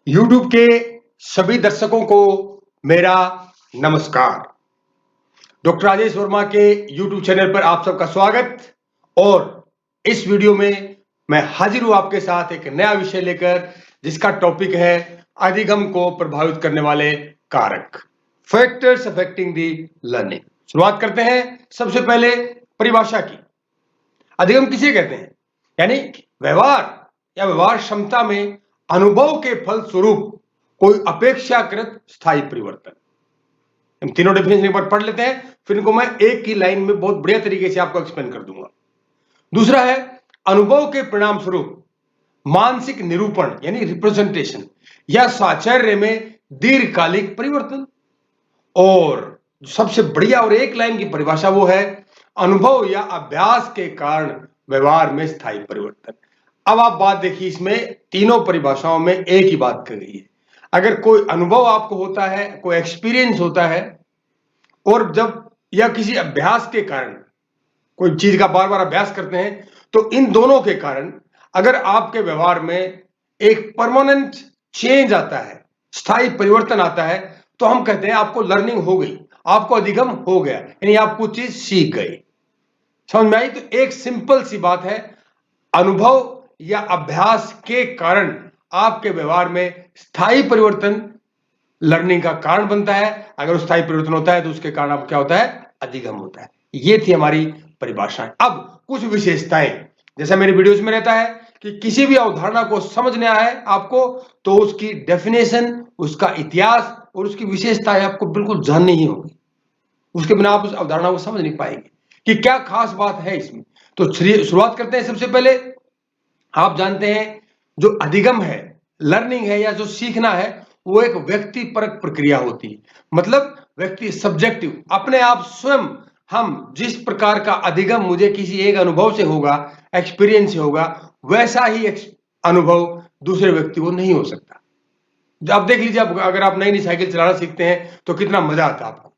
YouTube के सभी दर्शकों को मेरा नमस्कार। डॉक्टर राजेश वर्मा के YouTube चैनल पर आप सबका स्वागत। और इस वीडियो में मैं हाजिर हूं आपके साथ एक नया विषय लेकर, जिसका टॉपिक है अधिगम को प्रभावित करने वाले कारक, फैक्टर्स अफेक्टिंग दी लर्निंग। शुरुआत करते हैं सबसे पहले परिभाषा की। अधिगम किसे कहते हैं? यानी व्यवहार या व्यवहार क्षमता में अनुभव के फल स्वरूप कोई अपेक्षाकृत स्थायी परिवर्तन। इन तीनों डेफिनेशन एक बार पढ़ लेते हैं, फिर इनको मैं एक ही लाइन में बहुत बढ़िया तरीके से आपको एक्सप्लेन कर दूंगा। दूसरा है अनुभव के परिणाम स्वरूप मानसिक निरूपण यानी रिप्रेजेंटेशन या साहचर्य में दीर्घकालिक परिवर्तन। और सबसे बढ़िया और एक लाइन की परिभाषा वो है अनुभव या अभ्यास के कारण व्यवहार में स्थायी परिवर्तन। अब आप बात देखिए, इसमें तीनों परिभाषाओं में एक ही बात कही गई है। अगर कोई अनुभव आपको होता है, कोई एक्सपीरियंस होता है, और जब या किसी अभ्यास के कारण कोई चीज का बार बार अभ्यास करते हैं, तो इन दोनों के कारण अगर आपके व्यवहार में एक परमानेंट चेंज आता है, स्थायी परिवर्तन आता है, तो हम कहते हैं आपको लर्निंग हो गई, आपको अधिगम हो गया, यानी आप कुछ चीज सीख गए। समझ में आई? तो एक सिंपल सी बात है, अनुभव या अभ्यास के कारण आपके व्यवहार में स्थायी परिवर्तन लर्निंग का कारण बनता है। अगर वो स्थायी परिवर्तन होता है तो उसके कारण अब क्या होता है? अधिगम होता है। ये थी हमारी परिभाषाएं। अब कुछ विशेषताएं, जैसा मेरे वीडियोस में रहता है कि किसी भी अवधारणा को समझना है आपको, तो उसकी डेफिनेशन, उसका इतिहास और उसकी विशेषताएं आपको बिल्कुल जाननी ही होगी। उसके बिना आप उस अवधारणा को समझ नहीं पाएंगे कि क्या खास बात है इसमें। तो शुरुआत करते हैं। सबसे पहले आप जानते हैं जो अधिगम है, लर्निंग है या जो सीखना है, वो एक व्यक्ति परक प्रक्रिया होती है। मतलब व्यक्ति सब्जेक्टिव, अपने आप स्वयं हम जिस प्रकार का अधिगम मुझे किसी एक अनुभव से होगा, एक्सपीरियंस से होगा, वैसा ही अनुभव दूसरे व्यक्ति को नहीं हो सकता। आप देख लीजिए, अगर आप नई नई साइकिल चलाना सीखते हैं तो कितना मजा आता है आपको।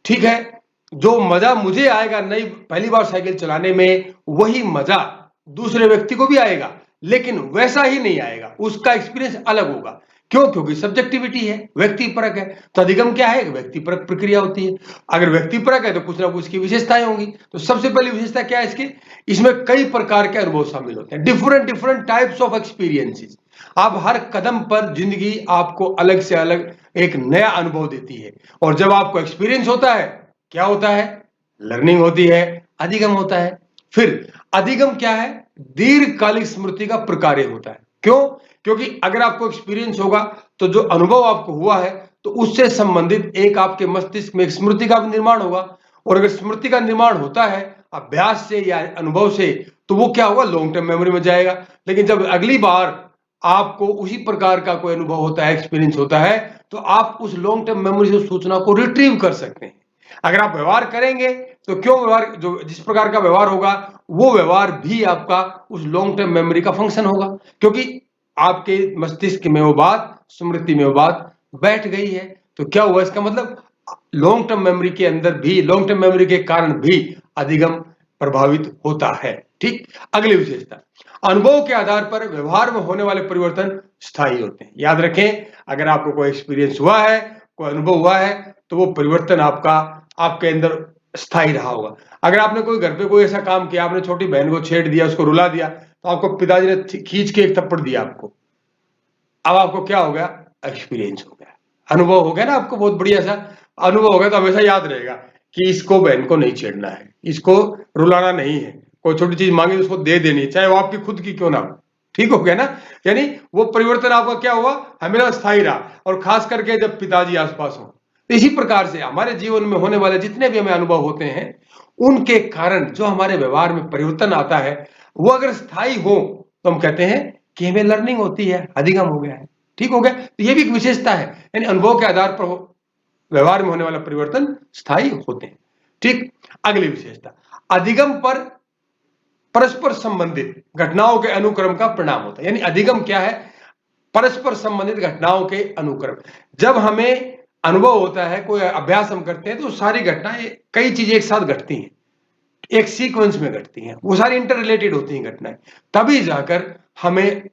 ठीक है, जो मजा मुझे आएगा नई पहली बार साइकिल चलाने में, वही मजा दूसरे व्यक्ति को भी आएगा, लेकिन वैसा ही नहीं आएगा, उसका एक्सपीरियंस अलग होगा। क्यों? क्योंकि सब्जेक्टिविटी है, व्यक्तिपरक है। तो अधिगम क्या है? व्यक्तिपरक प्रक्रिया होती है। अगर व्यक्तिपरक है तो कुछ ना कुछ की विशेषताएं होंगी। तो सबसे पहली विशेषता क्या है इसकी? इसमें कई प्रकार के अनुभव शामिल होते हैं, different different types of experiences. आप हर कदम पर जिंदगी आपको अलग से अलग एक नया अनुभव देती है, और जब आपको एक्सपीरियंस होता है, क्या होता है? लर्निंग होती है, अधिगम होता है। फिर अधिगम क्या है? दीर्घकालिक स्मृति का प्रकार्य होता है। क्यों? क्योंकि अगर आपको एक्सपीरियंस होगा तो जो अनुभव आपको हुआ है, तो उससे संबंधित एक आपके मस्तिष्क में एक स्मृति का निर्माण होगा। और अगर स्मृति का निर्माण होता है अभ्यास से या अनुभव से, तो वो क्या होगा? लॉन्ग टर्म मेमोरी में जाएगा। लेकिन जब अगली बार आपको उसी प्रकार का कोई अनुभव होता है, एक्सपीरियंस होता है, तो आप उस लॉन्ग टर्म मेमोरी से सूचना को रिट्रीव कर सकते हैं। अगर आप व्यवहार करेंगे तो क्यों व्यवहार, जो जिस प्रकार का व्यवहार होगा, वो व्यवहार भी आपका उस लॉन्ग टर्म मेमोरी का फंक्शन होगा, क्योंकि आपके मस्तिष्क में वो बात, स्मृति में वो बात बैठ गई है। तो क्या हुआ? इसका मतलब लॉन्ग टर्म मेमोरी के अंदर भी, लॉन्ग टर्म मेमोरी के कारण भी अधिगम प्रभावित होता है। ठीक, अगली विशेषता, अनुभव के आधार पर व्यवहार में होने वाले परिवर्तन स्थायी होते हैं। याद रखें, अगर आपको कोई एक्सपीरियंस हुआ है, कोई अनुभव हुआ है, तो वो परिवर्तन आपका आपके अंदर स्थायी रहा होगा। अगर आपने कोई घर पे कोई ऐसा काम किया, आपने छोटी बहन को छेड़ दिया, उसको रुला दिया, तो आपको पिताजी ने खींच के एक थप्पड़ दिया आपको, अब आपको क्या हो गया? एक्सपीरियंस हो गया, अनुभव हो गया ना आपको, बहुत बढ़िया सा अनुभव हो गया। तो हमेशा याद रहेगा कि इसको बहन को नहीं छेड़ना है, इसको रुलाना नहीं है, कोई छोटी चीज मांगे तो उसको दे देनी, चाहे वो आपकी खुद की क्यों ना हो। ठीक हो गया ना? यानी वो परिवर्तन आपका क्या हुआ? हमेशा स्थायी रहा। और खास करके जब पिताजी आसपास हो। तो इसी प्रकार से हमारे जीवन में होने वाले जितने भी हमें अनुभव होते हैं, उनके कारण जो हमारे व्यवहार में परिवर्तन आता है, वो अगर स्थायी हो तो हम कहते हैं कि हमें लर्निंग होती है, अधिगम हो गया है। ठीक हो गया? तो ये भी एक विशेषता है, यानी अनुभव के आधार पर व्यवहार में होने वाला परिवर्तन स्थायी होते हैं। ठीक, अगली विशेषता, अधिगम पर परस्पर संबंधित घटनाओं के अनुक्रम का परिणाम होता है। यानी अधिगम क्या है? परस्पर संबंधित घटनाओं के अनुक्रम। जब हमें अनुभव होता है, कोई अभ्यास हम करते हैं, तो सारी घटनाएं, कई चीजें एक साथ घटती हैं, एक सीक्वेंस में घटती हैं, वो सारी इंटर रिलेटेड होती हैं घटनाएं, तभी जाकर हमें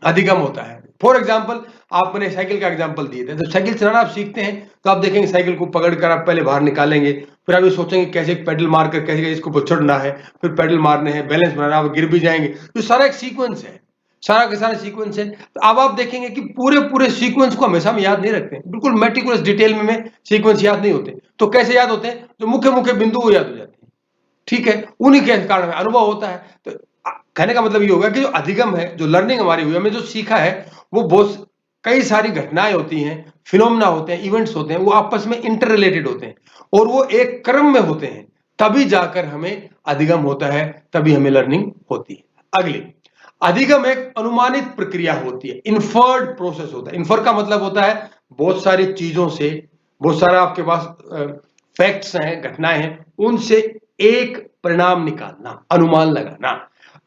अधिगम होता है। फॉर एग्जाम्पल आपने साइकिल का एग्जाम्पल दिए थे, जब साइकिल चलाना आप सीखते हैं तो आप देखेंगे साइकिल को पकड़कर आप पहले बाहर निकालेंगे, फिर आप ये सोचेंगे कैसे पेडल मारकर कैसे इसको ऊपर चढ़ना है, फिर पेडल मारने हैं, बैलेंस बनाना, आप गिर भी जाएंगे। तो सारा एक सीक्वेंस है, सारा का सारा सीक्वेंस है। तो अब आप देखेंगे कि पूरे पूरे सीक्वेंस को हमेशा हम याद नहीं रखते हैं, बिल्कुल मेटिकुलस डिटेल में सीक्वेंस याद नहीं होते। तो कैसे याद होते हैं? जो मुख्य मुख्य बिंदु वो याद हो जाते हैं, ठीक है, उन्हीं के कारण अनुभव होता है। तो कहने का मतलब ये होगा कि जो अधिगम है, जो लर्निंग हमारी हुई, हमने जो सीखा है, वो बहुत कई सारी घटनाएं होती हैं, फिनोमेना होते हैं, इवेंट्स होते हैं, वो आपस में इंटर रिलेटेड होते हैं और वो एक क्रम में होते हैं, तभी जाकर हमें अधिगम होता है, तभी हमें लर्निंग होती है। अगली, अधिगम एक अनुमानित प्रक्रिया होती है, इन्फर्ड प्रोसेस होता है। इन्फर का मतलब होता है बहुत सारी चीजों से, बहुत सारा आपके पास फैक्ट्स हैं, घटनाएं हैं, उनसे एक परिणाम निकालना, अनुमान लगाना।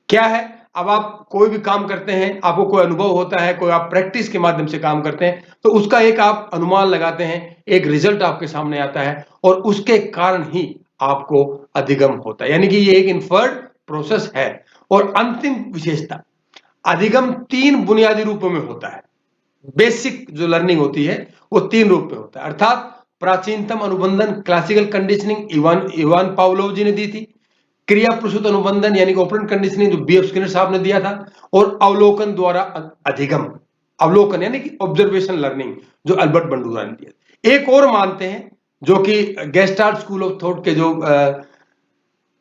क्या है? अब आप कोई भी काम करते हैं, आपको कोई अनुभव होता है, कोई आप प्रैक्टिस के माध्यम से काम करते हैं, तो उसका एक आप अनुमान लगाते हैं, एक रिजल्ट आपके सामने आता है और उसके कारण ही आपको अधिगम होता है, यानी कि ये एक इन्फर्ड प्रोसेस है। और अंतिम विशेषता, अधिगम 3 बुनियादी रूपों में होता है। बेसिक जो लर्निंग होती है वो 3 रूप में होता है, अर्थात प्राचीनतम अनुबंधन, क्लासिकल कंडीशनिंग इवान पावलोव जी ने दी थी, क्रिया प्रसूत अनुबंधन यानी कि ऑपरेंट कंडीशनिंग जो बीएफ स्किनर साहब ने दिया था, और अवलोकन द्वारा अधिगम, अवलोकन यानी कि ऑब्जर्वेशन लर्निंग जो अल्बर्ट बंडूरा ने दिया। एक और मानते हैं जो कि गेस्टाल्ट स्कूल ऑफ थॉट के जो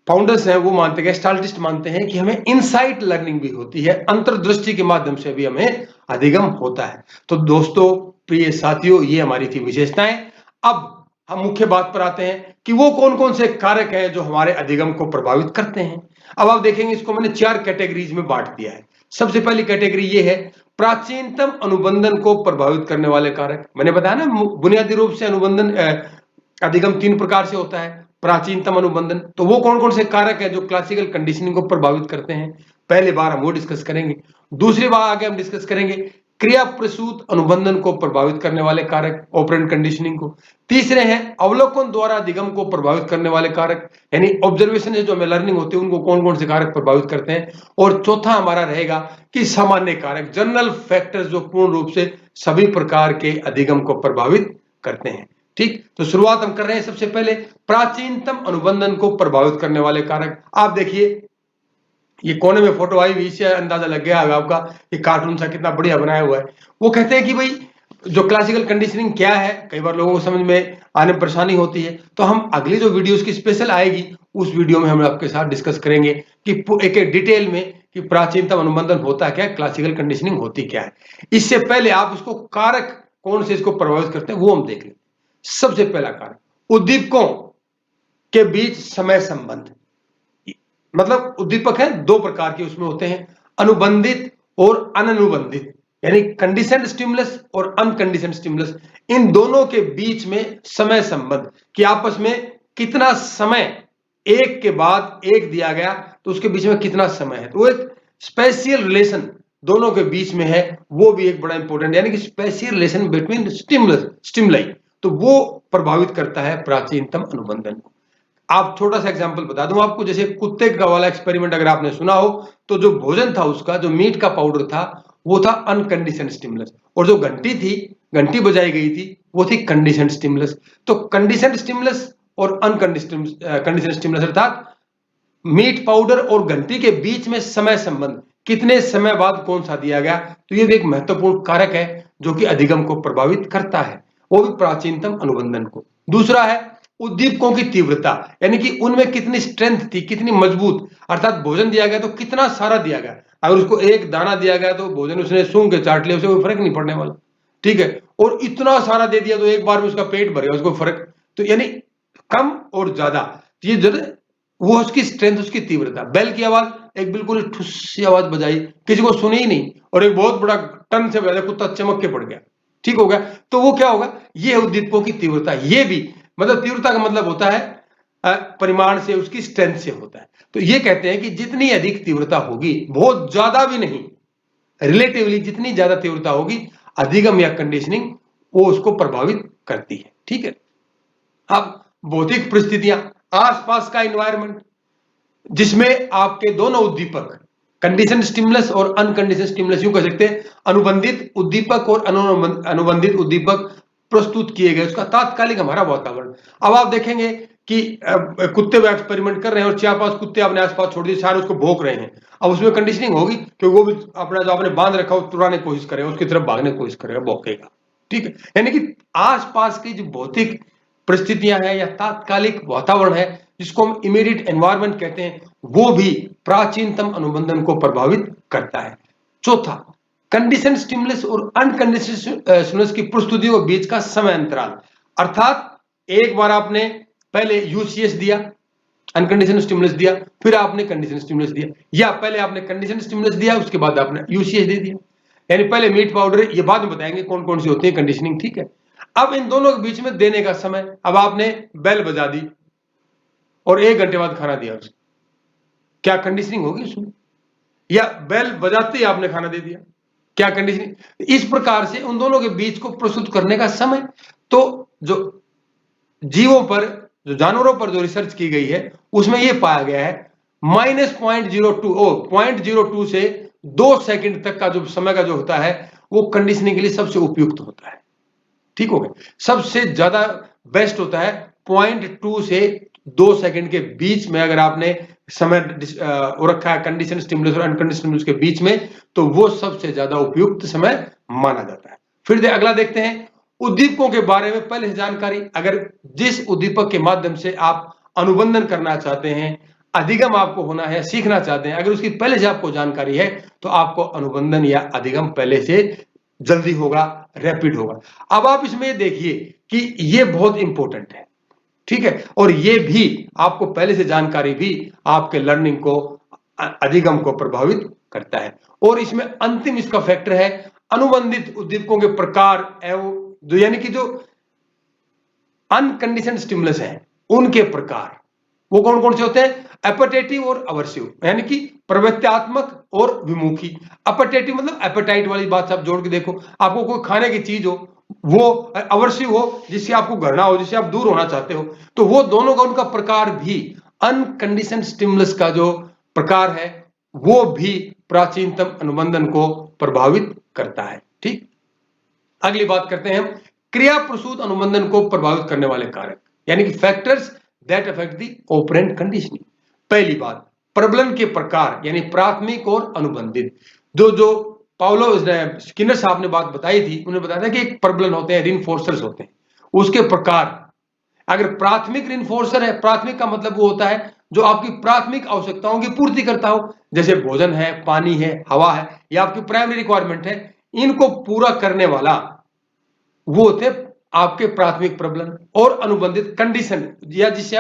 फाउंडर्स हैं वो मानते हैं, गेस्टाल्टिस्ट मानते हैं कि हमें इनसाइट लर्निंग भी होती है, अंतर्दृष्टि के माध्यम से भी हमें अधिगम होता है। तो दोस्तों, प्रिय साथियों, ये हमारी थी विशेषताएं। अब हम मुख्य बात पर आते हैं कि वो कौन कौन से कारक हैं जो हमारे अधिगम को प्रभावित करते हैं। अब आप देखेंगे, इसको मैंने 4 कैटेगरीज में बांट दिया है। सबसे पहली कैटेगरी ये है प्राचीनतम अनुबंधन को प्रभावित करने वाले कारक। मैंने बताया ना, बुनियादी रूप से अनुबंधन अधिगम 3 प्रकार से होता है। प्राचीनतम अनुबंधन, तो वो कौन कौन से कारक हैं जो क्लासिकल कंडीशनिंग को प्रभावित करते हैं, पहले बार हम वो डिस्कस करेंगे। दूसरी बार आगे हम डिस्कस करेंगे क्रिया प्रसूत अनुबंधन को प्रभावित करने वाले कारक, ऑपरेंट कंडीशनिंग को। तीसरे हैं अवलोकन द्वारा अधिगम को प्रभावित करने वाले कारक, यानी ऑब्जर्वेशन से जो हमें लर्निंग होती है उनको कौन कौन से कारक प्रभावित करते हैं। और चौथा हमारा रहेगा कि सामान्य कारक, जनरल फैक्टर्स, जो पूर्ण रूप से सभी प्रकार के अधिगम को प्रभावित करते हैं। ठीक, तो शुरुआत हम कर रहे हैं सबसे पहले प्राचीनतम अनुबंधन को प्रभावित करने वाले कारक। आप देखिए, ये कोने में फोटो आई हुई, इससे अंदाजा लग गया होगा आपका, ये कार्टून सा कितना बढ़िया बनाया हुआ है। वो कहते हैं कि भाई जो क्लासिकल कंडीशनिंग क्या है, कई बार लोगों को समझ में आने में परेशानी होती है, तो हम अगली जो वीडियोस की स्पेशल आएगी उस वीडियो में हम आपके साथ डिस्कस करेंगे कि एक एक डिटेल में कि प्राचीनतम अनुबंधन होता क्या है, क्लासिकल कंडीशनिंग होती क्या है। इससे पहले आप उसको कारक कौन से इसको प्रभावित करते हैं वो हम देख लें। सबसे पहला कारक, उद्दीपकों के बीच समय संबंध। मतलब उद्दीपक है 2 प्रकार के उसमें होते हैं, अनुबंधित और अननुबंधित, यानी कंडीशनड स्टिमुलस और अनकंडीशनड स्टिमुलस। इन दोनों के बीच में समय संबंध कि आपस में कितना समय एक के बाद एक दिया गया तो उसके बीच में कितना समय है, तो वो एक स्पेशियल रिलेशन दोनों के बीच में है, वो भी एक बड़ा इंपॉर्टेंट, यानी कि spatial relation between stimulus stimuli, तो वो प्रभावित करता है प्राचीनतम अनुबंधन को। आप छोटा सा एग्जांपल बता दूं आपको, जैसे कुत्ते का वाला एक्सपेरिमेंट अगर आपने सुना हो, तो जो भोजन था उसका, जो मीट का पाउडर था, वो था अनकंडीशन स्टिमुलस, और जो घंटी थी, घंटी बजाई गई थी, वो थी कंडीशन स्टिमुलस। तो कंडीशन स्टिमुलस और अनकंडीशन स्टिमुलस, अर्थात मीट पाउडर और घंटी के बीच में समय संबंध, कितने समय बाद कौन सा दिया गया, तो ये भी एक महत्वपूर्ण कारक है जो कि अधिगम को प्रभावित करता है, वो भी प्राचीनतम अनुबंधन को। दूसरा है उद्दीपकों की तीव्रता, यानी कि उनमें कितनी स्ट्रेंथ थी, कितनी मजबूत, अर्थात भोजन दिया गया तो कितना सारा दिया गया। अगर उसको एक दाना दिया गया तो भोजन उसने सूंघ के चाट लिया, उसे कोई फर्क नहीं पड़ने वाला, ठीक है। और इतना सारा दे दिया तो एक बार में उसका पेट भर गया, उसको फर्क, तो यानी कम और ज्यादा, ये जो वो उसकी स्ट्रेंथ, उसकी तीव्रता। बैल की आवाज, एक बिल्कुल ठुस सी आवाज बजाई, किसी को सुनी ही नहीं, और एक बहुत बड़ा टन से बजा, कुत्ता चमक के पड़ गया, ठीक हो गया। तो वो क्या होगा, ये है उद्दीपकों की तीव्रता। ये भी मतलब तीव्रता का मतलब होता है परिमाण से, उसकी स्ट्रेंथ से होता है। तो ये कहते हैं कि जितनी अधिक तीव्रता होगी, बहुत ज्यादा भी नहीं, रिलेटिवली जितनी ज्यादा तीव्रता होगी, अधिगम या कंडीशनिंग वो उसको प्रभावित करती है, ठीक है। अब भौतिक परिस्थितियां, आसपास का एनवायरनमेंट जिसमें आपके दोनों उद्दीपक कंडीशन स्टिमुलस और अनकंडीशन स्टिमुलस, यूं कह सकते हैं अनुबंधित उद्दीपक और अनुबंधित उद्दीपक प्रस्तुत किए गए, उसका तात्कालिक हमारा वातावरण। अब आप देखेंगे कि कुत्ते वो एक्सपेरिमेंट कर रहे हैं और 4-5 कुत्ते अपने आसपास छोड़ दिए, सारे उसको भौंक रहे हैं। अब उसमें कंडीशनिंग होगी कि वो भी अपना जो आपने बांध रखा हो चुराने की कोशिश करेगा, उसकी तरफ भागने की कोशिश करेगा, भौंकेगा। ठीक है, यानी कि आसपास की जो भौतिक परिस्थितियां हैं या तात्कालिक वातावरण है जिसको हम इमीडिएट एनवायरनमेंट कहते हैं, वो भी प्राचीनतम अनुबंधन को प्रभावित करता है। चौथा, कंडीशन स्टिमुलस और अनकंडीशन स्टिमुलस की प्रस्तुतियों के बीच का समय अंतराल, अर्थात एक बार आपने पहले यूसीएस दिया, अनकंडीशनल स्टिमुलस दिया, फिर आपने कंडीशनल स्टिमुलस दिया, या पहले आपने कंडीशनल स्टिमुलस दिया उसके बाद आपने यूसीएस दे दिया, यानी पहले मीट पाउडर, ये बाद में बताएंगे कौन कौन सी होती है कंडीशनिंग। ठीक है, अब इन दोनों के बीच में देने का समय, अब आपने बेल बजा दी और 1 घंटे बाद खाना दिया उसको, क्या कंडीशनिंग होगी उसमें? या बेल बजाते ही आपने खाना दे दिया, क्या कंडीशनिंग? इस प्रकार से उन दोनों के बीच को प्रस्तुत करने का समय, तो जो जीवों पर, जो जानवरों पर जो रिसर्च की गई है उसमें यह पाया गया है -0.02 से 2 सेकंड तक का जो समय का जो होता है वो कंडीशनिंग के लिए सबसे उपयुक्त होता है। ठीक हो गया, सबसे ज्यादा बेस्ट होता है 0.2 से 2 सेकंड के बीच में, अगर आपने समय रखा है कंडीशन स्टिमुलस और अनकंडीशनल स्टिमुलस के बीच में, तो वो सबसे ज्यादा उपयुक्त समय माना जाता है। फिर अगला देखते हैं उद्दीपकों के बारे में पहले से जानकारी। अगर जिस उद्दीपक के माध्यम से आप अनुबंधन करना चाहते हैं, अधिगम आपको होना है, सीखना चाहते हैं, अगर उसकी पहले से आपको जानकारी है तो आपको अनुबंधन या अधिगम पहले से जल्दी होगा, रैपिड होगा। अब आप इसमें देखिए कि ये बहुत इंपॉर्टेंट है। ठीक है, और ये भी आपको पहले से जानकारी भी आपके लर्निंग को, अधिगम को प्रभावित करता है। और इसमें अंतिम इसका फैक्टर है अनुबंधित उद्दीपकों के प्रकार एवं यानी कि जो अनकंडीशनड स्टिमुलस है उनके प्रकार, वो कौन कौन से होते हैं? एपेटेटिव और अवर्सिव, यानी कि प्रवृत्त्यात्मक और विमुखी। एपेटेटिव मतलब एपेटाइट वाली बात आप जोड़ के देखो, आपको कोई खाने की चीज हो, वो अवर्सिव हो जिससे आपको घृणा हो, जिससे आप दूर होना चाहते हो, तो वो दोनों का उनका प्रकार भी अनकंडीशनड स्टिमुलस का जो प्रकार है वो भी प्राचीनतम अनुबंधन को प्रभावित करता है। ठीक, अगली बात करते हैं हम क्रिया प्रसूत अनुबंधन को प्रभावित करने वाले कारक, यानी कि factors that affect the operant conditioning. पहली बात, प्रबलन के प्रकार, यानी प्राथमिक और अनुबंधित। जो पाउलो स्किनर साहब ने बात बताई थी, उन्होंने बताया था कि एक प्रबलन होते हैं, रिइंफोर्सर्स होते हैं, उसके प्रकार। अगर प्राथमिक रिइंफोर्सर है, प्राथमिक का मतलब वो होता है जो आपकी प्राथमिक आवश्यकताओं की पूर्ति करता हो, जैसे भोजन है, पानी है, हवा है, या आपकी प्राइमरी रिक्वायरमेंट है, इनको पूरा करने वाला वो होते हैं आपके प्राथमिक प्रबलन। और अनुबंधित कंडीशन, या जिससे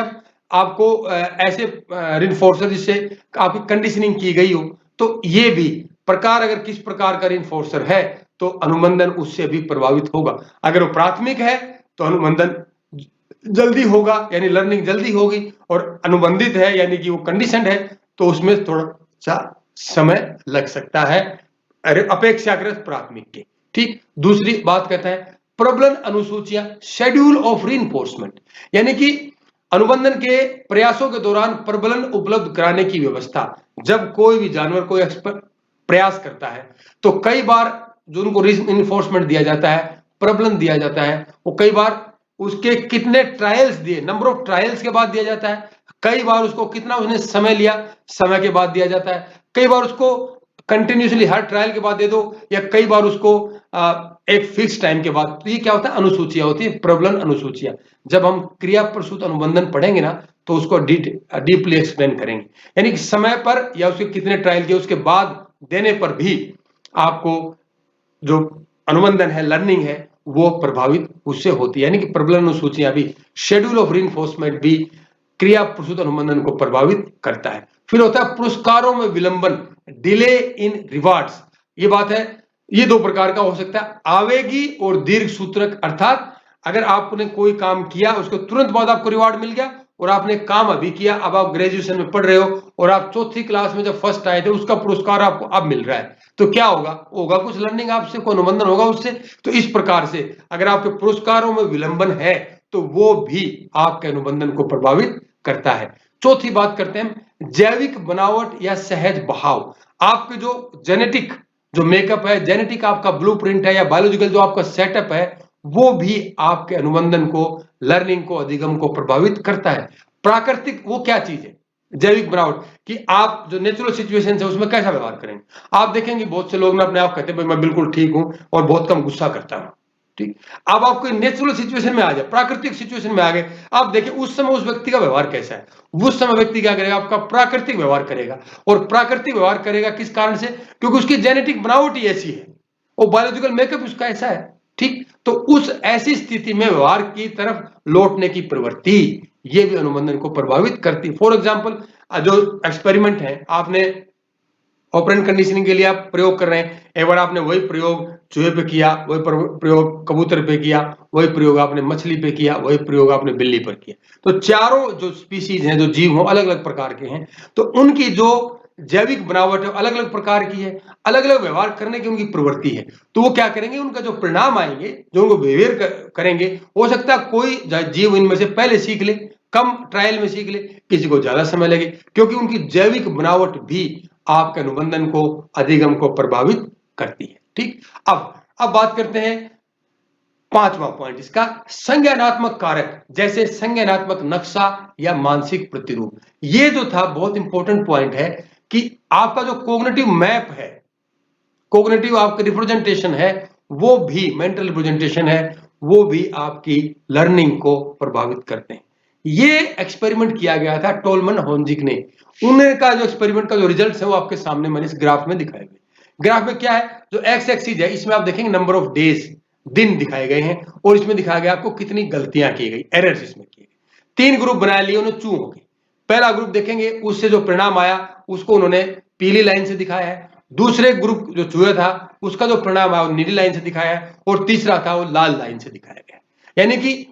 आपको ऐसे रिइंफोर्सर जिससे आपकी कंडीशनिंग की गई हो, तो ये भी प्रकार, अगर किस प्रकार का रिइंफोर्सर है तो अनुबंधन उससे भी प्रभावित होगा। अगर वो प्राथमिक है तो अनुबंधन जल्दी होगा, यानी लर्निंग जल्दी होगी, और अनुबंधित है यानी कि वो कंडीशनड है तो उसमें थोड़ा सा समय लग सकता है अपेक्षाकृत प्राथमिक के। ठीक, दूसरी बात कहता है प्रबलन अनुसूचियां, शेड्यूल ऑफ रीइंफोर्समेंट, यानी कि अनुबंधन के प्रयासों के दौरान प्रबलन उपलब्ध कराने की व्यवस्था। जब कोई भी जानवर कोई प्रयास करता है तो कई बार जो उनको रीइंफोर्समेंट दिया जाता है, प्रबलन दिया जाता है, वो कई बार उसके कितने ट्रायल्स दिए, नंबर ऑफ ट्रायल्स के बाद दिया जाता है, कई बार उसको कितना उसने समय लिया, समय के बाद दिया जाता है, कई बार उसको कंटिन्यूसली हर ट्रायल के बाद दे दो, या कई बार उसको एक फिक्स टाइम के बाद। तो ये क्या होता है? अनुसूचियां होती है, प्रबलन अनुसूचियां। जब हम क्रिया प्रसूत अनुबंधन पढ़ेंगे ना तो उसको डीपली एक्सप्लेन करेंगे, यानी कि समय पर या उसके कितने ट्रायल किए उसके बाद देने पर भी आपको जो अनुबंधन है, लर्निंग है, वो प्रभावित उससे होती है, यानी कि प्रबलन अनुसूचियां भी, शेड्यूल ऑफ रीइंफोर्समेंट भी क्रिया प्रसूत अनुबंधन को प्रभावित करता है। फिर होता है पुरस्कारों में विलंबन, डिले इन रिवार्ड्स। ये बात है, ये 2 प्रकार का हो सकता है, आवेगी और दीर्घ सूत्रक। अर्थात अगर आपने कोई काम किया उसको तुरंत बाद आपको रिवार्ड मिल गया, और आपने काम अभी किया, अब आप ग्रेजुएशन में पढ़ रहे हो और आप 4th क्लास में जब फर्स्ट आए थे उसका पुरस्कार आपको अब मिल रहा है, तो क्या होगा कुछ लर्निंग आपसे, कोई अनुबंधन होगा उससे। तो इस प्रकार से अगर आपके पुरस्कारों में विलंबन है तो वो भी आपके अनुबंधन को प्रभावित करता है। चौथी बात करते हैं जैविक बनावट या सहज बहाव। आपके जो जेनेटिक जो मेकअप है, जेनेटिक आपका ब्लूप्रिंट है या बायोलॉजिकल जो आपका सेटअप है, वो भी आपके अनुबंधन को, लर्निंग को, अधिगम को प्रभावित करता है। प्राकृतिक वो क्या चीज है, जैविक बनावट, कि आप जो नेचुरल सिचुएशन है उसमें कैसा व्यवहार करेंगे। आप देखेंगे बहुत से लोग ना अपने आप कहते हैं भाई मैं बिल्कुल ठीक हूं और बहुत कम गुस्सा करता हूं। ठीक, अब आपको नेचुरल सिचुएशन में आ जाए, प्राकृतिक सिचुएशन में आ गए, आप देखिए उस समय उस व्यक्ति का व्यवहार कैसा है। उस समय व्यक्ति क्या करेगा, आपका प्राकृतिक व्यवहार करेगा। और प्राकृतिक व्यवहार करेगा किस कारण से, क्योंकि उसकी जेनेटिक बनावट ही ऐसी है और बायोलॉजिकल मेकअप उसका ऐसा है। ठीक, तो उस ऐसी स्थिति में व्यवहार की तरफ लौटने की प्रवृत्ति, ये भी अनुबंधन को प्रभावित करती। फॉर एग्जाम्पल जो एक्सपेरिमेंट है, आपने ऑपरेंट कंडीशनिंग के लिए आप प्रयोग कर रहे हैं, एक बार आपने वही प्रयोग चूहे पे किया, वही प्रयोग कबूतर पे किया, वही प्रयोग आपने मछली पे किया, वही प्रयोग आपने बिल्ली पर किया। तो चारों जो स्पीसीज हैं, जो जीव हो, अलग अलग प्रकार के हैं, तो उनकी जो जैविक बनावट है अलग अलग प्रकार की है, अलग अलग व्यवहार करने की उनकी प्रवृत्ति है। तो वो क्या करेंगे, उनका जो परिणाम आएंगे, जो उनको बिहेवियर करेंगे, हो सकता है कोई जीव इनमें से पहले सीख ले, कम ट्रायल में सीख ले, किसी को ज्यादा समय लगे, क्योंकि उनकी जैविक बनावट भी आपके अनुबंधन को, अधिगम को प्रभावित करती है। ठीक, अब बात करते हैं पांचवा पॉइंट इसका, संज्ञानात्मक कारक, जैसे संज्ञानात्मक नक्शा या मानसिक प्रतिरूप। ये जो था बहुत इंपॉर्टेंट पॉइंट है कि आपका जो कोग्निटिव मैप है, कोग्निटिव आपका रिप्रेजेंटेशन है, वो भी मेंटल रिप्रेजेंटेशन है, वो भी आपकी लर्निंग को प्रभावित करते हैं। ये एक्सपेरिमेंट किया गया था टोलमन होन्जिक ने। उनका जो एक्सपेरिमेंट का जो रिजल्ट है वो आपके सामने मैंने इस ग्राफ में दिखाए गए। ग्राफ में क्या है, जो एक्स एक्सिस है इसमें आप देखेंगे नंबर ऑफ डेज, दिन दिखाए गए हैं, और इसमें दिखाया गया आपको कितनी गलतियां की गई, एरर्स इसमें किए गए। 3 ग्रुप बना लिए उन्होंने चूहों के। पहला ग्रुप देखेंगे, उससे जो परिणाम आया उसको उन्होंने पीली लाइन से दिखाया है। दूसरे ग्रुप जो चूहे था उसका जो परिणाम आया वो नीली लाइन से दिखाया है, और तीसरा था वो लाल लाइन से दिखाया गया। यानी कि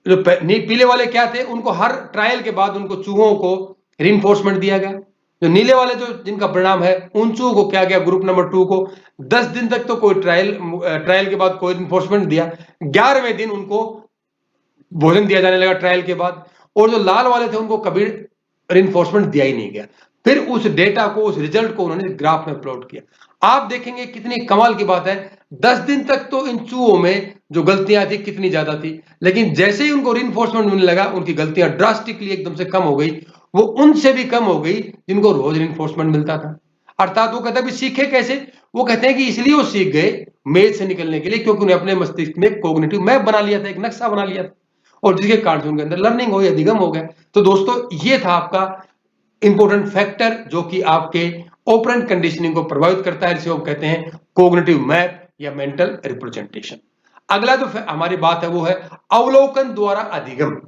जो पीले वाले क्या थे, उनको हर ट्रायल के बाद उनको चूहों को रिइंफोर्समेंट दिया गया। जो नीले वाले जो जिनका परिणाम है, उन चूहों को क्या गया, ग्रुप नंबर 2 को 10 दिन तक तो कोई ट्रायल के बाद कोई रिइंफोर्समेंट दिया, 11वें दिन उनको भोजन दिया जाने लगा ट्रायल के बाद, और जो लाल वाले थे उनको कभी रिइंफोर्समेंट दिया ही नहीं गया। फिर उस डेटा को, उस रिजल्ट को उन्होंने ग्राफ में प्लॉट किया। आप देखेंगे कितनी कमाल की बात है, 10 दिन तक तो इन चूहों में जो गलतियां थी कितनी ज्यादा थी, लेकिन जैसे ही उनको रिइंफोर्समेंट मिलने लगा उनकी गलतियां ड्रास्टिकली एकदम से कम हो गई। वो उनसे भी कम हो गई जिनको रोज रिइंफोर्समेंट मिलता था। अर्थात वो कहते हैं सीखे कैसे, वो कहते हैं कि इसलिए वो सीख गए मेज से निकलने के लिए, क्योंकि उन्हें अपने मस्तिष्क में कोग्निटिव मैप बना लिया था, एक नक्शा बना लिया था, और जिसके कारण से उनके अंदर लर्निंग हो, अधिगम हो गया। तो दोस्तों ये था आपका इंपॉर्टेंट फैक्टर जो कि आपके ऑपरेंट कंडीशनिंग को प्रभावित करता है, जिसे हम कहते हैं कोग्निटिव मैप या मेंटल रिप्रेजेंटेशन। अगला जो हमारी बात है वो है अवलोकन द्वारा अधिगम,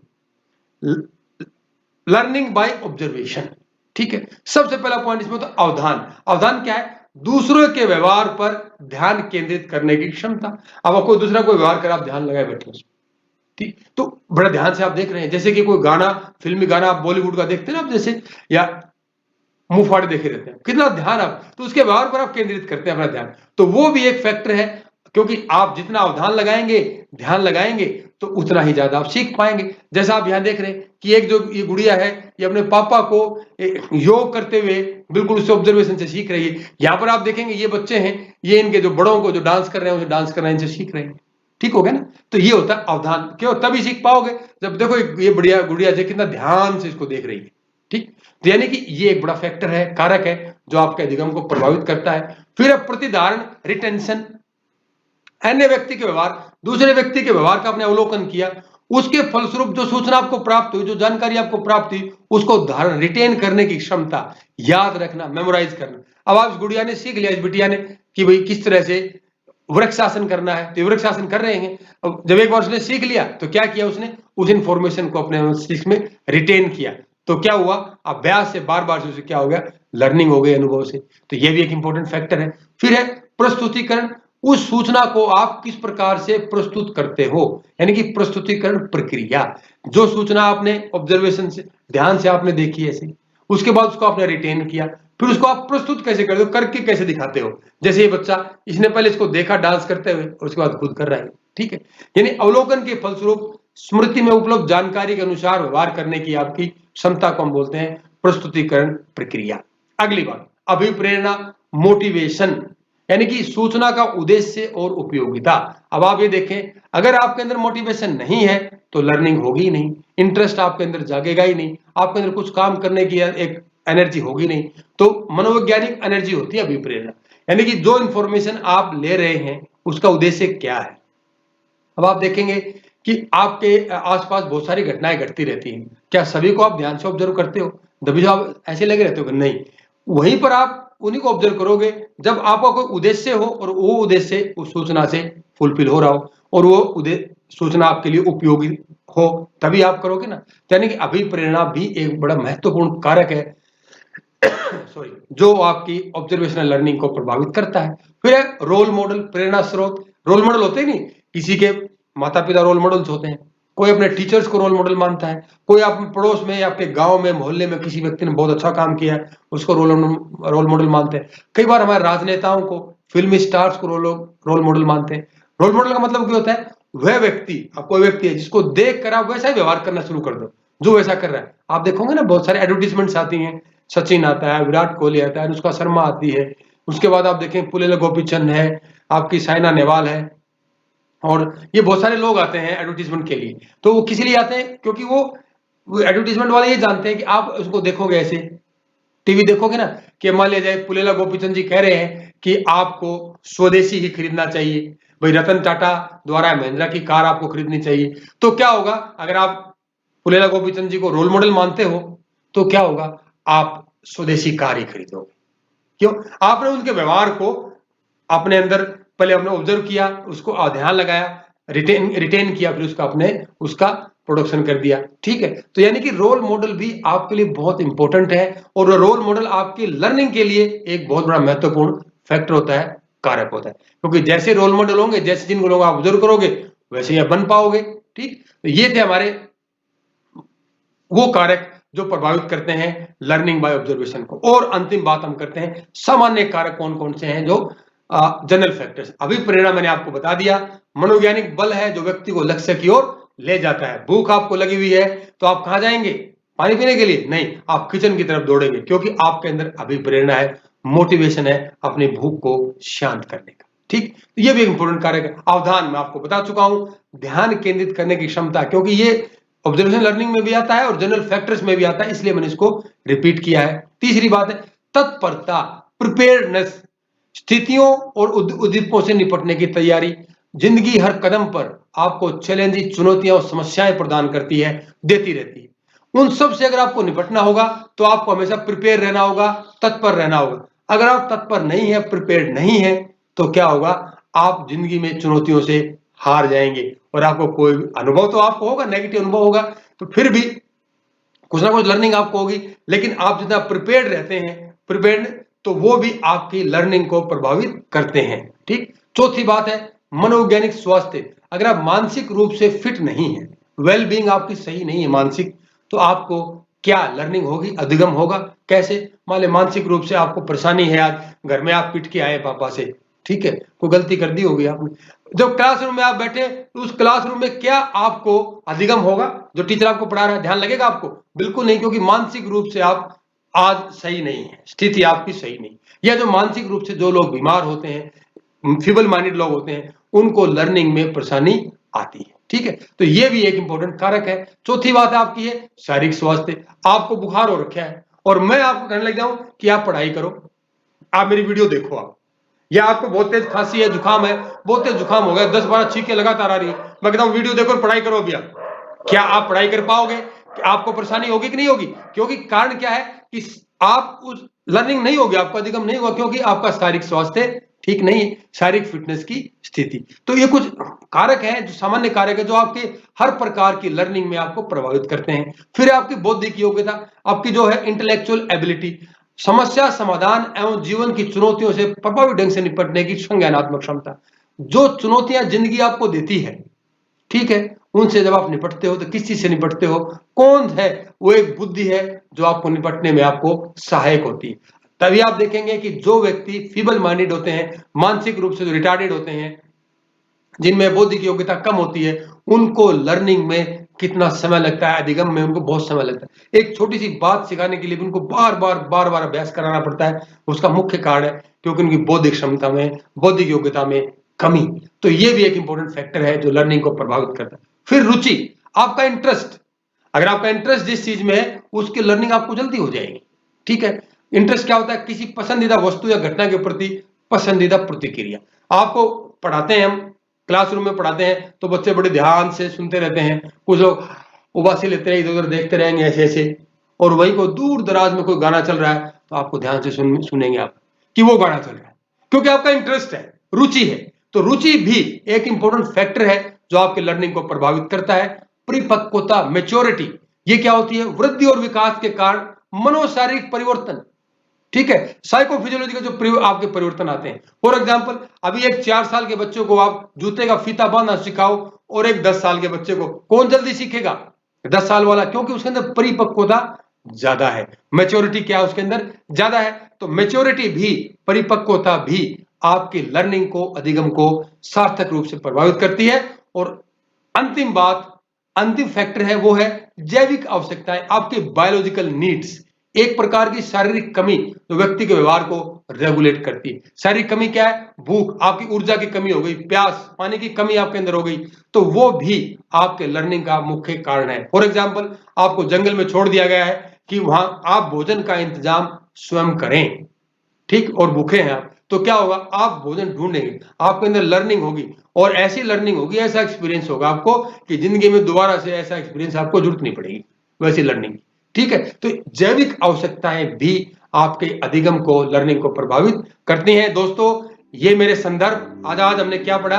लर्निंग बाय ऑब्जर्वेशन। ठीक है, सबसे पहला पॉइंट इसमें तो अवधान। अवधान क्या है, दूसरों के व्यवहार पर ध्यान केंद्रित करने की क्षमता। अब आपको दूसरा कोई व्यवहार कर आप ध्यान लगाए बैठे, ठीक, तो बड़ा ध्यान से आप देख रहे हैं, जैसे कि कोई गाना, फिल्मी गाना आप बॉलीवुड का देखते हैं ना आप, जैसे या मुंह फाड़े देखे रहते हैं, कितना ध्यान आप तो उसके व्यवहार पर आप केंद्रित करते हैं अपना ध्यान। तो वो भी एक फैक्टर है, क्योंकि आप जितना अवधान लगाएंगे, ध्यान लगाएंगे, तो उतना ही ज्यादा आप सीख पाएंगे। जैसा आप यहां देख रहे हैं कि एक जो ये गुड़िया है, ये अपने पापा को योग करते हुए बिल्कुल उससे ऑब्जर्वेशन से सीख रही है। यहां पर आप देखेंगे ये बच्चे हैं, ये इनके जो बड़ों को जो डांस कर रहे हैं, उसे डांस करना इनसे सीख रहे हैं। ठीक हो गया ना, तो ये होता है अवधान। क्यों, तभी सीख पाओगे जब देखो ये बढ़िया गुड़िया से कितना ध्यान से इसको देख रही है। ठीक, तो यानी कि ये एक बड़ा फैक्टर है, कारक है, जो आपके अधिगम को प्रभावित करता है। फिर अब प्रतिधारण, रिटेंशन, अन्य व्यक्ति के व्यवहार, दूसरे व्यक्ति के व्यवहार का आपने अवलोकन किया, उसके फलस्वरूप जो सूचना आपको प्राप्त हुई, जो जानकारी आपको प्राप्त हुई, उसको धारण, रिटेन करने की क्षमता, याद रखना, मेमोराइज करना। अब आप इस गुड़िया ने सीख लिया, इस बिटिया ने, कि भाई किस तरह से वृक्षासन करना है, तो वृक्षासन कर रहे हैं। अब जब एक बार उसने सीख लिया तो क्या किया, उसने उस इंफॉर्मेशन को अपने मस्तिष्क में रिटेन किया। तो क्या हुआ, अभ्यास से, बार बार से उसे क्या हो गया, लर्निंग हो गई अनुभव से। तो ये भी एक इंपॉर्टेंट फैक्टर है। फिर है प्रस्तुतिकरण, उस सूचना को आप किस प्रकार से प्रस्तुत करते हो, यानी कि प्रस्तुतिकरण प्रक्रिया। जो सूचना आपने ऑब्जर्वेशन से, ध्यान से आपने देखी ऐसे, उसके बाद उसको आपने रिटेन किया, फिर उसको आप प्रस्तुत कैसे करते हो, करके कैसे दिखाते हो। जैसे ये बच्चा, इसने पहले इसको देखा डांस करते हुए और उसके बाद खुद कर रहा है। ठीक है, यानी अवलोकन के फलस्वरूप स्मृति में उपलब्ध जानकारी के अनुसार व्यवहार करने की आपकी क्षमता को हम बोलते हैं प्रस्तुतिकरण प्रक्रिया। अगली बात, अभिप्रेरणा, मोटिवेशन, यानी कि सूचना का उद्देश्य और उपयोगिता। अब आप ये देखें, अगर आपके अंदर मोटिवेशन नहीं है तो लर्निंग होगी ही नहीं, इंटरेस्ट आपके अंदर जागेगा ही नहीं, आपके अंदर कुछ काम करने की एक एनर्जी होगी नहीं। तो मनोवैज्ञानिक एनर्जी होती है अभिप्रेरणा, यानी कि जो इंफॉर्मेशन आप ले रहे हैं उसका उद्देश्य क्या है। अब आप देखेंगे कि आपके आसपास बहुत सारी घटनाएं घटती रहती हैं, क्या सभी को आप ध्यान से ऑब्जर्व करते हो? तभी तो आप ऐसे लगे रहते हो कि नहीं। वहीं पर आप उन्हीं को ऑब्जर्व करोगे जब आपका कोई उद्देश्य हो और वो उद्देश्य उस सूचना से फुलफिल हो रहा हो और वो उद्देश्य सूचना आपके लिए उपयोगी हो, तभी आप करोगे ना। यानी कि अभिप्रेरणा भी एक बड़ा महत्वपूर्ण कारक है सॉरी, जो आपकी ऑब्जर्वेशनल लर्निंग को प्रभावित करता है। फिर है रोल मॉडल, प्रेरणा स्रोत। रोल मॉडल होते ही नहीं, किसी के माता पिता रोल मॉडल्स होते हैं, कोई अपने टीचर्स को रोल मॉडल मानता है, कोई अपने पड़ोस में या आपके गांव में मोहल्ले में किसी व्यक्ति ने बहुत अच्छा काम किया है उसको रोल मॉडल मानते हैं। कई बार हमारे राजनेताओं को, फिल्मी स्टार्स को रोल मॉडल मानते हैं। रोल मॉडल का मतलब क्या होता है? वह व्यक्ति, अब कोई व्यक्ति है जिसको देख कर आप वैसा ही व्यवहार करना शुरू कर दो जो वैसा कर रहा है। आप देखोगे ना बहुत सारे एडवर्टीजमेंट्स आती हैं, सचिन आता है, विराट कोहली आता है, अनुष्का शर्मा आती है, उसके बाद आप देखें पुलेला गोपीचंद है, आपकी साइना नेहवाल है, और ये बहुत सारे लोग आते हैं एडवर्टीजमेंट के लिए। तो वो किस लिए आते हैं? क्योंकि वो एडवर्टीजमेंट वाले ये जानते हैं कि आप उसको देखोगे, ऐसे टीवी देखोगे ना, कि मान लिया जाए पुलेला गोपीचंद जी कह रहे हैं कि आपको स्वदेशी ही खरीदना चाहिए, भाई रतन टाटा द्वारा महिंद्रा की कार आपको खरीदनी चाहिए। तो क्या होगा, अगर आप पुलेला गोपीचंद जी को रोल मॉडल मानते हो तो क्या होगा, आप स्वदेशी कार ही खरीदोगे। क्यों? आपने उनके व्यवहार को अपने अंदर पहले आपने ऑब्जर्व किया, उसको ध्यान लगाया, रिटेन किया, फिर उसका प्रोडक्शन कर दिया। ठीक है, तो यानी कि रोल मॉडल भी आपके लिए बहुत इंपॉर्टेंट है, और रोल मॉडल आपकी लर्निंग के लिए एक बहुत बड़ा महत्वपूर्ण फैक्टर होता है, कारक होता है। क्योंकि जैसे रोल मॉडल होंगे, जैसे जिन लोगों को आप ऑब्जर्व करोगे वैसे ही आप बन पाओगे। ठीक, तो ये थे हमारे वो कारक जो प्रभावित करते हैं लर्निंग बाय ऑब्जर्वेशन को। और अंतिम बात हम करते हैं, सामान्य कारक कौन कौन से हैं जो जनरल फैक्टर्स। अभिप्रेरणा मैंने आपको बता दिया, मनोवैज्ञानिक बल है जो व्यक्ति को लक्ष्य की ओर ले जाता है। भूख आपको लगी हुई है तो आप कहां जाएंगे? पानी पीने के लिए नहीं, आप किचन की तरफ दौड़ेंगे, क्योंकि आपके अंदर अभिप्रेरणा है, मोटिवेशन है अपनी भूख को शांत करने का। ठीक, तो ये भी एक इंपॉर्टेंट कारक है। अवधान मैं आपको बता चुका हूं, ध्यान केंद्रित करने की क्षमता, क्योंकि ये ऑब्जर्वेशन लर्निंग में भी आता है और जनरल फैक्टर्स में भी आता है, इसलिए मैंने इसको रिपीट किया है। तीसरी बात है तत्परता, प्रिपेयर्डनेस, स्थितियों और उद्दीपकों से निपटने की तैयारी। जिंदगी हर कदम पर आपको चैलेंजिंग चुनौतियां और समस्याएं प्रदान करती है, देती रहती है। उन सब से अगर आपको निपटना होगा तो आपको हमेशा प्रिपेयर रहना होगा, तत्पर रहना होगा। अगर आप तत्पर नहीं है, प्रिपेयर्ड नहीं है, तो क्या होगा, आप जिंदगी में चुनौतियों से हार जाएंगे, और आपको कोई अनुभव तो आपको होगा, नेगेटिव अनुभव होगा, तो फिर भी कुछ ना कुछ लर्निंग आपको होगी। लेकिन आप जितना प्रिपेयर्ड रहते हैं, प्रिपेयर्ड, तो वो भी आपकी लर्निंग को प्रभावित करते हैं। ठीक, चौथी बात है मनोवैज्ञानिक स्वास्थ्य। अगर आप मानसिक रूप से फिट नहीं है, वेल बीइंग आपकी सही नहीं है मानसिक, तो आपको क्या लर्निंग होगी, अधिगम होगा। कैसे? मान ली मानसिक रूप से आपको परेशानी है, आज घर में आप पिट के आए पापा से, ठीक है, कोई गलती कर दी होगी आपने, जब क्लासरूम में आप बैठे तो उस क्लासरूम में क्या आपको अधिगम होगा? जो टीचर आपको पढ़ा रहा है ध्यान लगेगा आपको? बिल्कुल नहीं, क्योंकि मानसिक रूप से आप आज सही नहीं है, स्थिति आपकी सही नहीं। या जो मानसिक रूप से जो लोग बीमार होते हैं, फीबल माइंडेड लोग होते हैं, उनको लर्निंग में परेशानी आती है। ठीक है, तो ये भी एक इंपॉर्टेंट कारक है। चौथी बात आपकी है शारीरिक स्वास्थ्य। आपको बुखार हो रखा है और मैं आपको कहने लग जाऊं कि आप पढ़ाई करो, आप मेरी वीडियो देखो, आप, या आपको बहुत तेज खांसी है, जुकाम है, बहुत तेज जुकाम हो गया, 10-12 छींकें लगातार आ रही है, मैं कहता हूं वीडियो देखो और पढ़ाई करो। अभी आप, क्या आप पढ़ाई कर पाओगे? आपको परेशानी होगी कि नहीं होगी? क्योंकि कारण क्या है कि आप उस लर्निंग नहीं होगी, आपका अधिगम नहीं होगा, क्योंकि आपका शारीरिक स्वास्थ्य ठीक नहीं है, शारीरिक फिटनेस की स्थिति। तो ये कुछ कारक है, जो सामान्य कारक है, जो आपके हर प्रकार की लर्निंग में आपको प्रभावित करते हैं। फिर आपकी बौद्धिक योग्यता, आपकी जो है इंटेलेक्चुअल एबिलिटी, समस्या समाधान एवं जीवन की चुनौतियों से प्रभावी ढंग से निपटने की संज्ञानात्मक क्षमता। जो चुनौतियां जिंदगी आपको देती है, ठीक है, उनसे जब आप निपटते हो तो किस चीज से निपटते हो? कौन है वो एक बुद्धि है जो आपको निपटने में आपको सहायक होती है। तभी आप देखेंगे कि जो व्यक्ति फीबल माइंडेड होते हैं, मानसिक रूप से जो रिटार्डेड होते हैं, जिनमें बौद्धिक योग्यता कम होती है, उनको लर्निंग में कितना समय लगता है, अधिगम में उनको बहुत समय लगता है। एक छोटी सी बात सिखाने के लिए भी उनको बार-बार अभ्यास कराना पड़ता है। उसका मुख्य कारण है क्योंकि उनकी बौद्धिक क्षमता में, बौद्धिक योग्यता में कमी। तो ये भी एक इंपॉर्टेंट फैक्टर है जो लर्निंग को प्रभावित करता है। फिर रुचि, आपका इंटरेस्ट। अगर आपका इंटरेस्ट जिस चीज में है, उसकी लर्निंग आपको जल्दी हो जाएगी। ठीक है? इंटरेस्ट क्या होता है? किसी पसंदीदा वस्तु या घटना के प्रति पसंदीदा प्रतिक्रिया। आपको पढ़ाते हैं, हम क्लासरूम में पढ़ाते हैं तो बच्चे बड़े ध्यान से सुनते रहते हैं। कुछ लोग उबासी लेते रहे, इधर-उधर देखते रहेंगे ऐसे-ऐसे, और वहीं को दूर दराज में कोई गाना चल रहा है तो आपको ध्यान से सुनेंगे आप कि वो गाना चल रहा है, क्योंकि आपका इंटरेस्ट है, रुचि है। तो रुचि भी एक इंपॉर्टेंट फैक्टर है जो आपके लर्निंग को प्रभावित करता है। परिपक्वता, मैच्योरिटी, ये क्या होती है? वृद्धि और विकास के कारण मनोशारीरिक परिवर्तन। ठीक है? साइकोफिजियोलॉजी का जो आपके परिवर्तन आते हैं। फॉर एग्जांपल, अभी एक 4 साल के बच्चों को आप जूते का फीता बांधना सिखाओ और एक 10 साल के बच्चे को, कौन जल्दी सीखेगा? 10 साल वाला, क्योंकि उसके अंदर परिपक्वता ज्यादा है, मैच्योरिटी क्या है उसके अंदर ज्यादा है। तो मैच्योरिटी भी, परिपक्वता भी आपकी लर्निंग को, अधिगम को सार्थक रूप से प्रभावित करती है। और अंतिम बात, अंतिम फैक्टर है वो है जैविक आवश्यकताएं, आपके बायोलॉजिकल नीड्स। एक प्रकार की शारीरिक कमी जो व्यक्ति के व्यवहार को रेगुलेट करती है। शारीरिक कमी क्या है? भूख, आपकी ऊर्जा की कमी हो गई, प्यास, पानी की कमी आपके अंदर हो गई, तो वो भी आपके लर्निंग का मुख्य कारण है। फॉर एग्जाम्पल, आपको जंगल में छोड़ दिया गया है कि वहां आप भोजन का इंतजाम स्वयं करें, ठीक, और भूखे हैं आप, तो क्या होगा? आप भोजन ढूंढेंगे, आपके अंदर लर्निंग होगी, और ऐसी लर्निंग होगी, ऐसा एक्सपीरियंस होगा आपको कि जिंदगी में दोबारा से ऐसा एक्सपीरियंस आपको जरूरत नहीं पड़ेगी, वैसी लर्निंग। ठीक है? तो जैविक आवश्यकताएं भी आपके अधिगम को, लर्निंग को प्रभावित करती हैं। दोस्तों, ये मेरे संदर्भ, आज हमने क्या पढ़ा?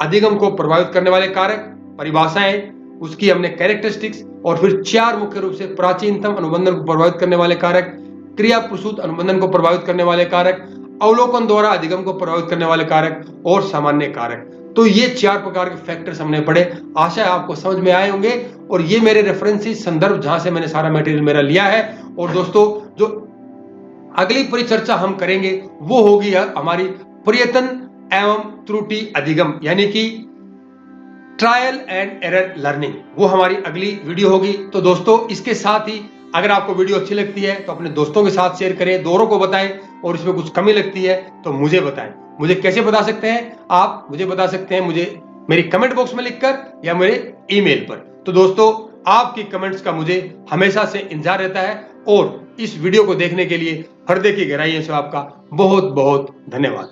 अधिगम को प्रभावित करने वाले कारक, परिभाषाएं, उसकी हमने कैरेक्टरिस्टिक्स, और फिर 4 मुख्य रूप से प्राचीनतम अनुबंधन को प्रभावित करने वाले कारक, क्रिया प्रसूत अनुबंधन को प्रभावित करने वाले कारक, अवलोकन द्वारा अधिगम को प्रभावित करने वाले कारक, और सामान्य कारक। तो ये 4 प्रकार के फैक्टर्स हमने पढ़े। आशा है आपको समझ में आए होंगे। और ये मेरे रेफरेंसेस, संदर्भ, जहां से मैंने सारा मटेरियल मेरा लिया है। और दोस्तों, जो अगली परिचर्चा हम करेंगे वो होगी हमारी प्रयत्न एवं त्रुटि अधिगम, यानी कि ट्रायल एंड एरर लर्निंग, वो हमारी अगली वीडियो होगी। तो दोस्तों, इसके साथ ही अगर आपको वीडियो अच्छी लगती है तो अपने दोस्तों के साथ शेयर करें, दोस्तों को बताएं, और इसमें कुछ कमी लगती है तो मुझे बताएं। मुझे कैसे बता सकते हैं? आप मुझे बता सकते हैं, मुझे मेरी कमेंट बॉक्स में लिखकर या मेरे ईमेल पर। तो दोस्तों, आपकी कमेंट्स का मुझे हमेशा से इंतजार रहता है, और इस वीडियो को देखने के लिए हृदय की गहराइयों से आपका बहुत बहुत धन्यवाद।